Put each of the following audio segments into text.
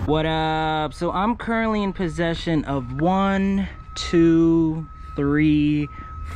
What up? So I'm currently in possession of 1, 2, 3,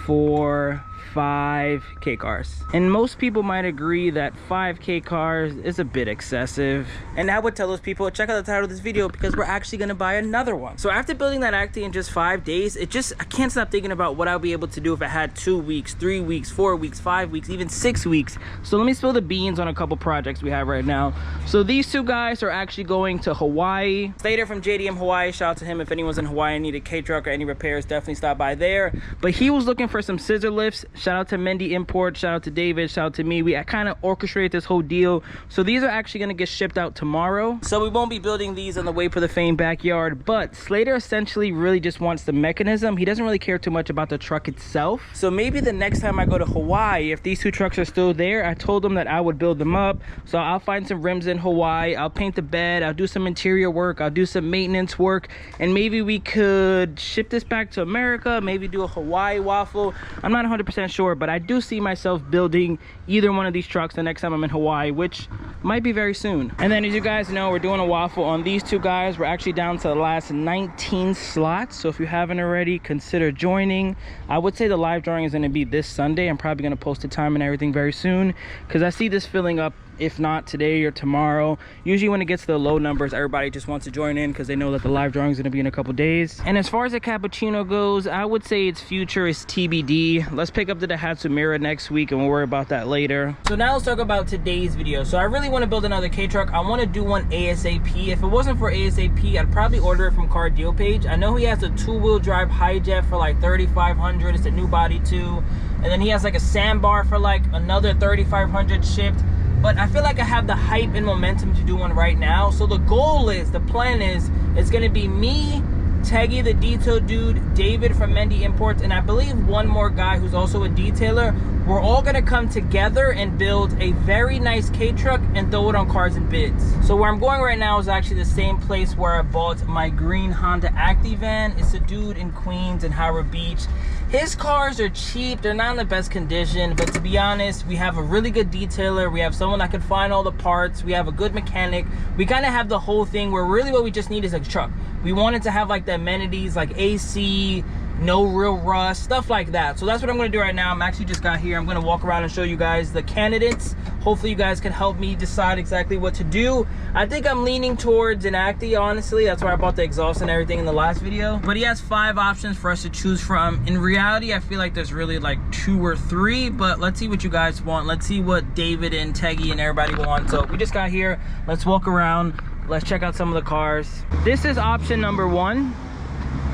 4, 5 K cars, and most people might agree that 5 K cars is a bit excessive, and I would tell those people, check out the title of this video because we're actually going to buy another one. So after building that Acty in just 5 days, I can't stop thinking about what I'll be able to do if I had 2 weeks, 3 weeks, 4 weeks, 5 weeks, even 6 weeks. So let me spill the beans on a couple projects we have right now. So these two guys are actually going to Hawaii. Slater from JDM Hawaii, shout out to him. If anyone's in Hawaii and need a K truck or any repairs, definitely stop by there. But he was looking for some scissor lifts. Shout out to Mendy Import, shout out to David, shout out to me. I kind of orchestrated this whole deal. So these are actually going to get shipped out tomorrow. So we won't be building these on the WayBeforeTheFame backyard, but Slater essentially really just wants the mechanism. He doesn't really care too much about the truck itself. So maybe the next time I go to Hawaii, if these two trucks are still there, I told them that I would build them up. So I'll find some rims in Hawaii, I'll paint the bed, I'll do some interior work, I'll do some maintenance work, and maybe we could ship this back to America, maybe do a Hawaii waffle. I'm not 100% sure, but I do see myself building either one of these trucks the next time I'm in Hawaii, which might be very soon. And then as you guys know, we're doing a waffle on these two guys. We're actually down to the last 19 slots, so if you haven't already, consider joining. I would say the live drawing is going to be this Sunday. I'm probably going to post the time and everything very soon because I see this filling up, if not today or tomorrow. Usually when it gets to the low numbers, everybody just wants to join in because they know that the live drawing is going to be in a couple days. And as far as the cappuccino goes, I would say its future is TBD. Let's pick up the Daihatsu Mirror next week and we'll worry about that later. So now let's talk about today's video. So I really want to build another K truck. I want to do one ASAP. If it wasn't for ASAP, I'd probably order it from Car Deal Page. I know he has a 2-wheel drive Hijet for like $3,500. It's a new body too. And then he has like a sandbar for like another $3,500 shipped. But I feel like I have the hype and momentum to do one right now. So the plan is, it's gonna be me, Teggy the detail dude, David from Mendy Imports, and I believe one more guy who's also a detailer. We're all gonna come together and build a very nice K truck and throw it on Cars and Bids. So where I'm going right now is actually the same place where I bought my green Honda Acty van. It's a dude in Queens and Howard Beach. His cars are cheap, they're not in the best condition, but to be honest, we have a really good detailer, we have someone that can find all the parts, we have a good mechanic, we kind of have the whole thing where really what we just need is a truck. We wanted to have like the amenities like AC, no real rust, stuff like that. So that's what I'm going to do right now. I'm actually just got here. I'm going to walk around and show you guys the candidates. Hopefully you guys can help me decide exactly what to do. I think I'm leaning towards an Acty, honestly. That's why I bought the exhaust and everything in the last video. But he has 5 options for us to choose from. In reality, I feel like there's really like 2 or 3, but let's see what you guys want. Let's see what David and Teggy and everybody want. So we just got here. Let's walk around. Let's check out some of the cars. This is option number 1.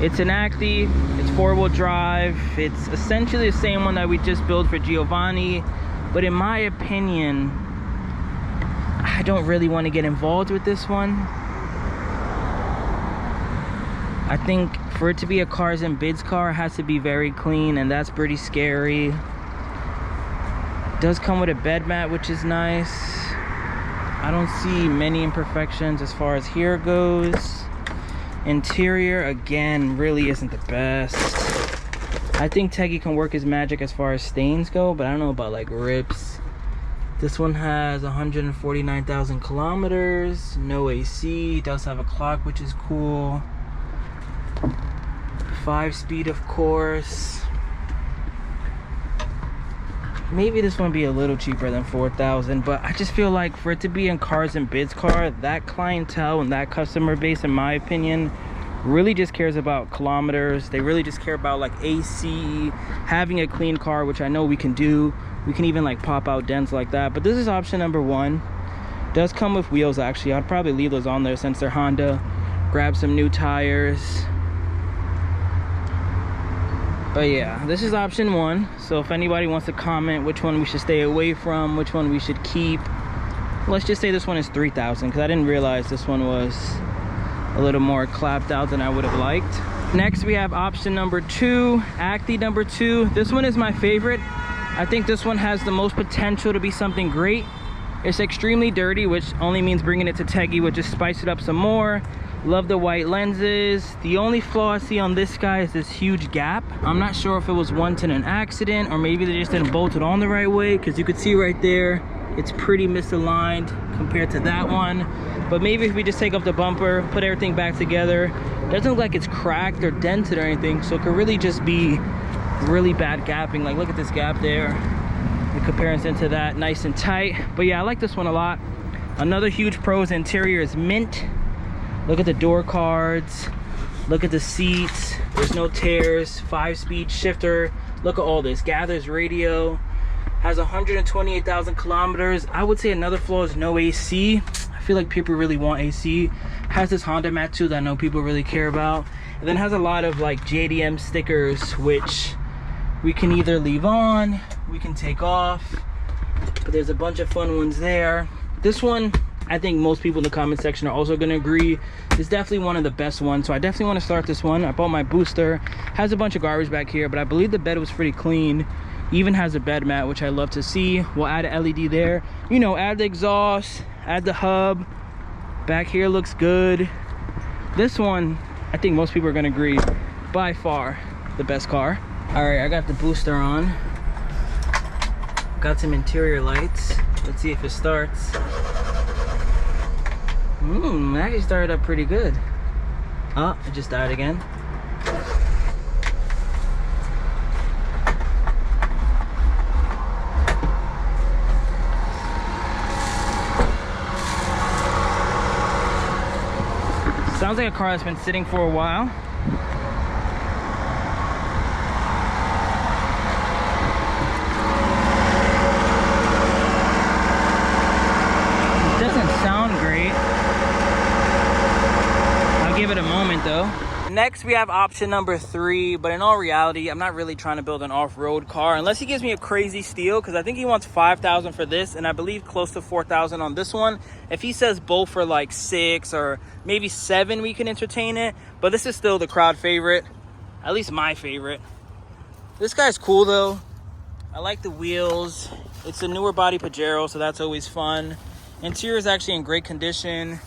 It's an Acty, it's 4-wheel drive. It's essentially the same one that we just built for Giovanni, but in my opinion, I don't really want to get involved with this one. I think for it to be a Cars and Bids car, it has to be very clean, and that's pretty scary. It does come with a bed mat, which is nice. I don't see many imperfections as far as here goes. Interior, again, really isn't the best. I think Teggy can work his magic as far as stains go, but I don't know about like rips. This one has 149,000 kilometers, no AC, it does have a clock, which is cool. 5-speed, of course. Maybe this one be a little cheaper than 4,000, but I just feel like for it to be in Cars and Bids car, that clientele and that customer base, in my opinion, really just cares about kilometers. They really just care about like AC, having a clean car, which I know we can do. We can even like pop out dents like that. But this is option number 1. Does come with wheels actually. I'd probably leave those on there since they're Honda. Grab some new tires. But yeah, this is option 1. So if anybody wants to comment which one we should stay away from, which one we should keep, let's just say this one is 3,000 because I didn't realize this one was a little more clapped out than I would have liked. Next we have option number 2, Acty number 2. This one is my favorite. I think this one has the most potential to be something great. It's extremely dirty, which only means bringing it to Teggy would just spice it up some more. Love the white lenses. The only flaw I see on this guy is this huge gap. I'm not sure if it was once in an accident or maybe they just didn't bolt it on the right way, because you could see right there it's pretty misaligned. compared to that one. But maybe if we just take off the bumper, put everything back together, it doesn't look like it's cracked or dented or anything, so it could really just be really bad gapping. Like, look at this gap there in comparison to that, nice and tight. But yeah, I like this one a lot. Another huge pro is the interior is mint. Look at the door cards, look at the seats, there's no tears, 5-speed shifter. Look at all this, gathers radio, has 128,000 kilometers. I would say another flaw is no AC. I feel like people really want AC. Has this Honda mat too that I know people really care about. And then has a lot of like JDM stickers, which we can either leave on, we can take off, but there's a bunch of fun ones there. This one, I think most people in the comment section are also gonna agree, it's definitely one of the best ones, so I definitely want to start this one. I bought my booster, has a bunch of garbage back here, but I believe the bed was pretty clean. Even has a bed mat, which I love to see. We'll add an LED there, you know, add the exhaust, add the hub. Back here looks good. This one, I think most people are gonna agree, by far the best car. All right, I got the booster on, got some interior lights. Let's see if it starts. It actually started up pretty good. Oh, it just died again. Sounds like a car that's been sitting for a while. It doesn't sound great. I'll give it a moment though. Next we have option number 3, but in all reality, I'm not really trying to build an off-road car unless he gives me a crazy steal, because I think he wants $5,000 for this and I believe close to $4,000 on this one. If he says both for like 6 or maybe 7, we can entertain it, but this is still the crowd favorite, at least my favorite. This guy's cool though. I like the wheels. It's a newer body Pajero, so that's always fun. Interior is actually in great condition.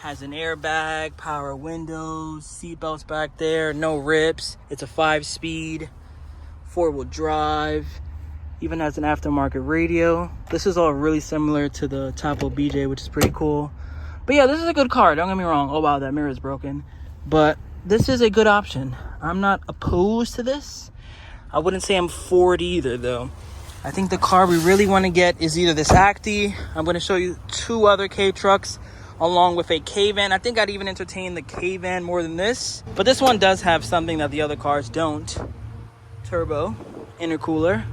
Has an airbag, power windows, seat belts back there, no rips. It's a 5-speed, 4-wheel drive. Even has an aftermarket radio. This is all really similar to the Topo BJ, which is pretty cool. But yeah, this is a good car, don't get me wrong. Oh wow, that mirror is broken. But this is a good option. I'm not opposed to this. I wouldn't say I'm for it either though. I think the car we really want to get is either this Acty. I'm going to show you 2 other K trucks along with a K-van. I think I'd even entertain the K-van more than this. But this one does have something that the other cars don't. Turbo, intercooler.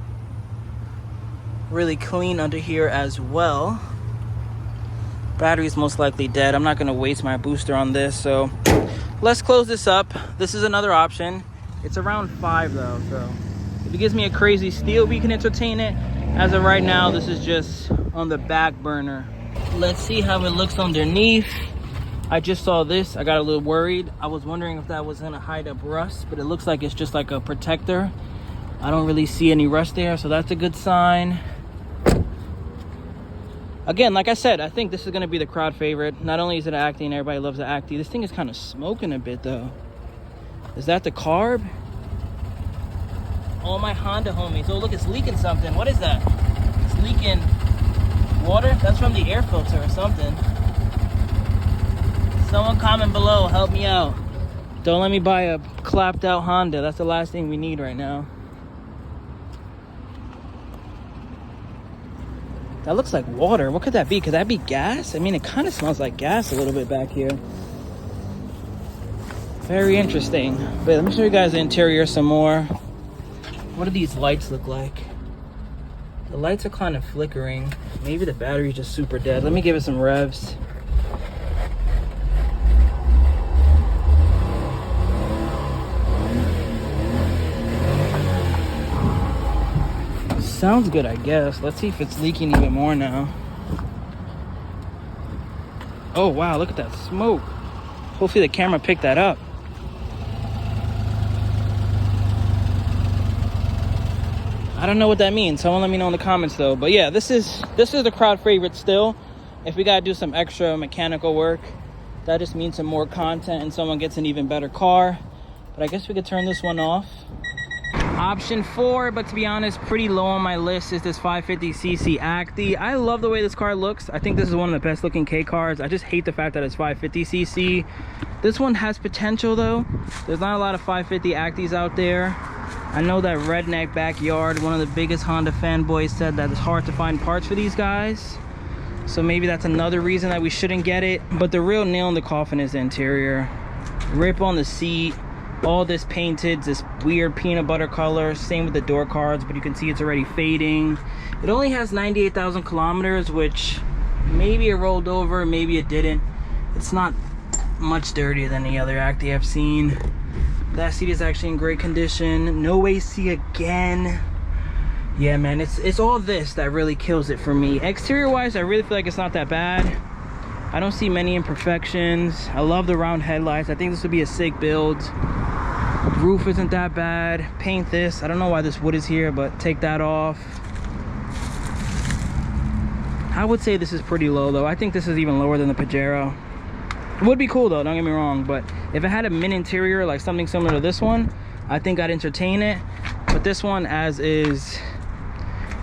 Really clean under here as well. Battery's most likely dead. I'm not going to waste my booster on this, so let's close this up. This is another option. It's around 5 though, so if it gives me a crazy steal, we can entertain it. As of right now, this is just on the back burner. Let's see how it looks underneath. I just saw this. I got a little worried. I was wondering if that was gonna hide up rust, but it looks like it's just like a protector. I don't really see any rust there, so that's a good sign. Again, like I said, I think this is gonna be the crowd favorite. Not only is it Acty and everybody loves the Acty, this thing is kind of smoking a bit though. Is that the carb? All my Honda homies. Oh look, it's leaking something. What is that? It's leaking water? That's from the air filter or something. Someone comment below, help me out. Don't let me buy a clapped out Honda. That's the last thing we need right now. That looks like water. What could that be? Could that be gas? I mean, it kind of smells like gas a little bit back here. Very interesting. But let me show you guys the interior some more. What do these lights look like? The lights are kind of flickering. Maybe the battery's just super dead. Let me give it some revs. Sounds good, I guess. Let's see if it's leaking even more now. Oh wow, look at that smoke. Hopefully the camera picked that up. I don't know what that means. Someone let me know in the comments though. But yeah, this is the crowd favorite still. If we gotta do some extra mechanical work, that just means some more content and someone gets an even better car. But I guess we could turn this one off. Option 4, but to be honest, pretty low on my list, is this 550cc Acty. I love the way this car looks. I think this is one of the best looking K cars. I just hate the fact that it's 550cc. This one has potential though. There's not a lot of 550 Actys out there. I know that Redneck Backyard, one of the biggest Honda fanboys, said that it's hard to find parts for these guys. So maybe that's another reason that we shouldn't get it. But the real nail in the coffin is the interior. Rip on the seat. All this painted, this weird peanut butter color. Same with the door cards, but you can see it's already fading. It only has 98,000 kilometers, which maybe it rolled over, maybe it didn't. It's not much dirtier than the other Acty I've seen. That seat is actually in great condition. No AC again. Yeah, man, it's all this that really kills it for me. Exterior wise, I really feel like it's not that bad. I don't see many imperfections. I love the round headlights. I think this would be a sick build. Roof isn't that bad. Paint this. I don't know why this wood is here, but take that off. I would say this is pretty low though. I think this is even lower than the Pajero. It would be cool though, don't get me wrong, but if it had a mint interior like something similar to this one, I think I'd entertain it. But this one as is,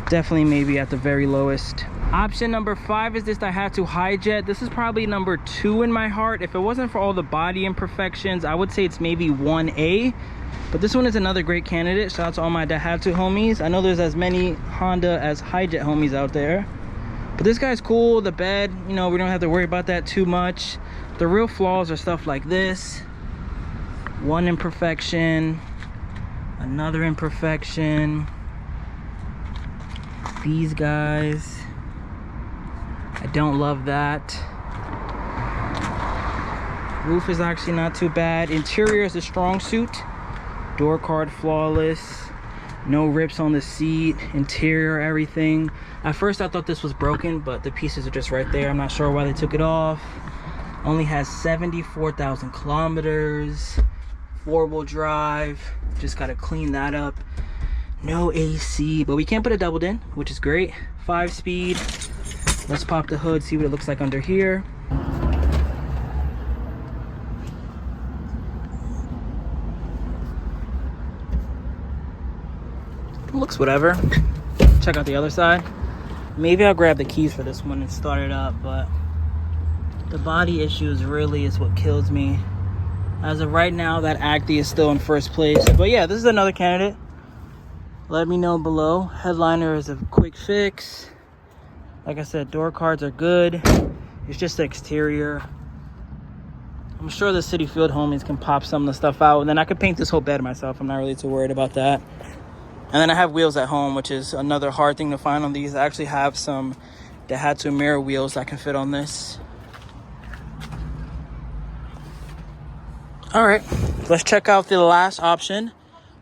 definitely maybe at the very lowest. Option number 5 is this Daihatsu Hijet. This is probably number 2 in my heart. If it wasn't for all the body imperfections, I would say it's maybe 1A. But this one is another great candidate. Shout out to all my Daihatsu homies. I know there's as many Honda as Hijet homies out there. But this guy's cool. The bed, you know, we don't have to worry about that too much. The real flaws are stuff like this. One imperfection. Another imperfection. These guys. I don't love that. Roof is actually not too bad. Interior is a strong suit. Door card flawless. No rips on the seat. Interior, everything. At first I thought this was broken, but the pieces are just right there. I'm not sure why they took it off. Only has 74,000 kilometers. 4-wheel drive. Just gotta clean that up. No AC, but we can put a doubled in, which is great. 5-speed. Let's pop the hood, see what it looks like under here. Looks whatever. Check out the other side. Maybe I'll grab the keys for this one and start it up, but the body issues really is what kills me. As of right now, that Acty is still in first place. But yeah, this is another candidate. Let me know below. Headliner is a quick fix. Like I said, door cards are good. It's just the exterior. I'm sure the City Field homies can pop some of the stuff out. And then I could paint this whole bed myself. I'm not really too worried about that. And then I have wheels at home, which is another hard thing to find on these. I actually have some Daihatsu mirror wheels that can fit on this. All right, let's check out the last option.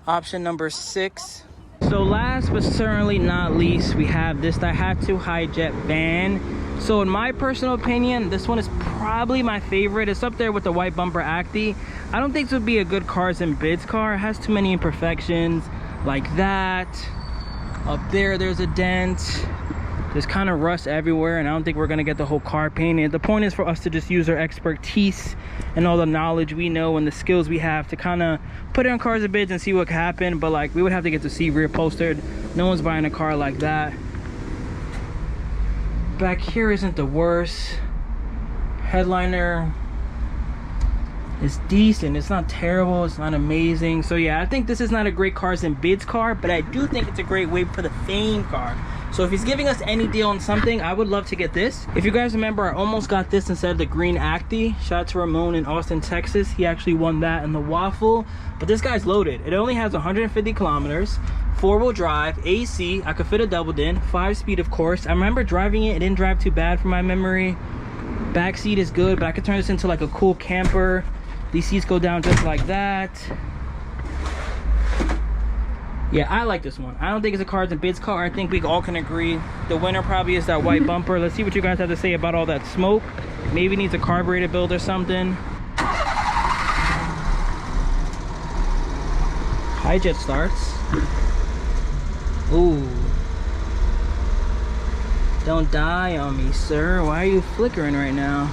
Option number 6. So last but certainly not least, we have this Daihatsu Hijet van. So in my personal opinion, this one is probably my favorite. It's up there with the white bumper Acty. I don't think this would be a good cars and bids car. It has too many imperfections like that. Up there, there's a dent. There's kind of rust everywhere, and I don't think we're gonna get the whole car painted. The point is for us to just use our expertise and all the knowledge we know and the skills we have to kind of put it on cars and bids and see what can happen. But like, we would have to get the seat rear upholstered. No one's buying a car like that. Back here isn't the worst. Headliner is decent. It's not terrible. It's not amazing. So yeah, I think this is not a great cars and bids car, but I do think it's a great WayBeforeTheFame car. So if he's giving us any deal on something, I would love to get this. If you guys remember, I almost got this instead of the green Acty. Shout out to Ramon in Austin, Texas. He actually won that in the waffle. But this guy's loaded. It only has 150 kilometers, 4-wheel drive, AC. I could fit a doubled in, 5-speed of course. I remember driving it. It didn't drive too bad from my memory. Back seat is good, but I could turn this into like a cool camper. These seats go down just like that. Yeah, I like this one. I don't think it's a cars and bids car. I think we all can agree the winner probably is that white bumper. Let's see what you guys have to say about all that smoke. Maybe needs a carburetor build or something. Hijet starts. Ooh. Don't die on me, sir. Why are you flickering right now?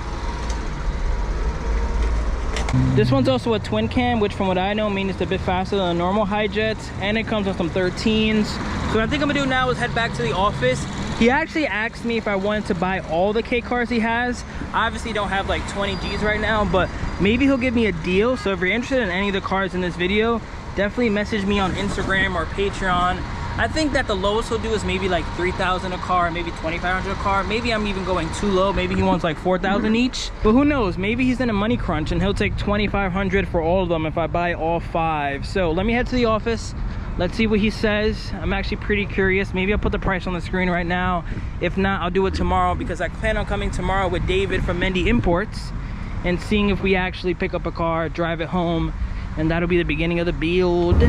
This one's also a twin cam, which from what I know means it's a bit faster than a normal Hijet, and it comes with some 13s. So what I think I'm gonna do now is head back to the office. He actually asked me if I wanted to buy all the K cars he has. I obviously don't have like 20 G's right now, but maybe he'll give me a deal. So if you're interested in any of the cars in this video, definitely message me on Instagram or Patreon. I think that the lowest he'll do is maybe like 3,000 a car, maybe 2,500 a car. Maybe I'm even going too low. Maybe he wants like 4,000 each. But who knows? Maybe he's in a money crunch and he'll take 2,500 for all of them if I buy all 5. So let me head to the office. Let's see what he says. I'm actually pretty curious. Maybe I'll put the price on the screen right now. If not, I'll do it tomorrow because I plan on coming tomorrow with David from Mendy Imports and seeing if we actually pick up a car, drive it home, and that'll be the beginning of the build.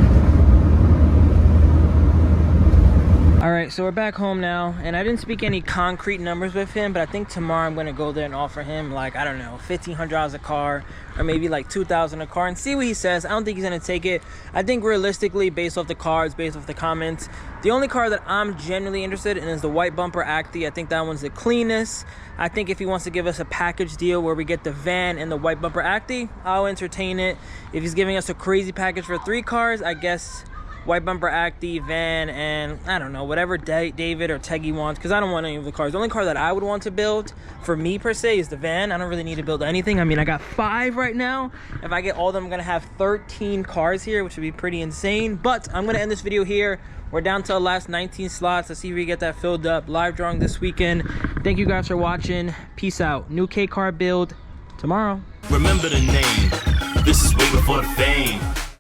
All right, so we're back home now, and I didn't speak any concrete numbers with him, but I think tomorrow I'm gonna go there and offer him like, I don't know, $1,500 a car, or maybe like $2,000 a car, and see what he says. I don't think he's gonna take it. I think realistically, based off the cards, based off the comments, the only car that I'm genuinely interested in is the white bumper Acty. I think that one's the cleanest. I think if he wants to give us a package deal where we get the van and the white bumper Acty, I'll entertain it. If he's giving us a crazy package for 3 cars, I guess white bumper Acty, van, and I don't know, whatever David or Teggy wants, because I don't want any of the cars. The only car that I would want to build for me per se is the van. I don't really need to build anything. I mean, I got 5 right now. If I get all of them, I'm gonna have 13 cars here, which would be pretty insane. But I'm gonna end this video here. We're down to the last 19 slots. Let's see if we get that filled up. Live drawing this weekend. Thank you guys for watching. Peace out. New K car build tomorrow. Remember the name. This is way before the fame.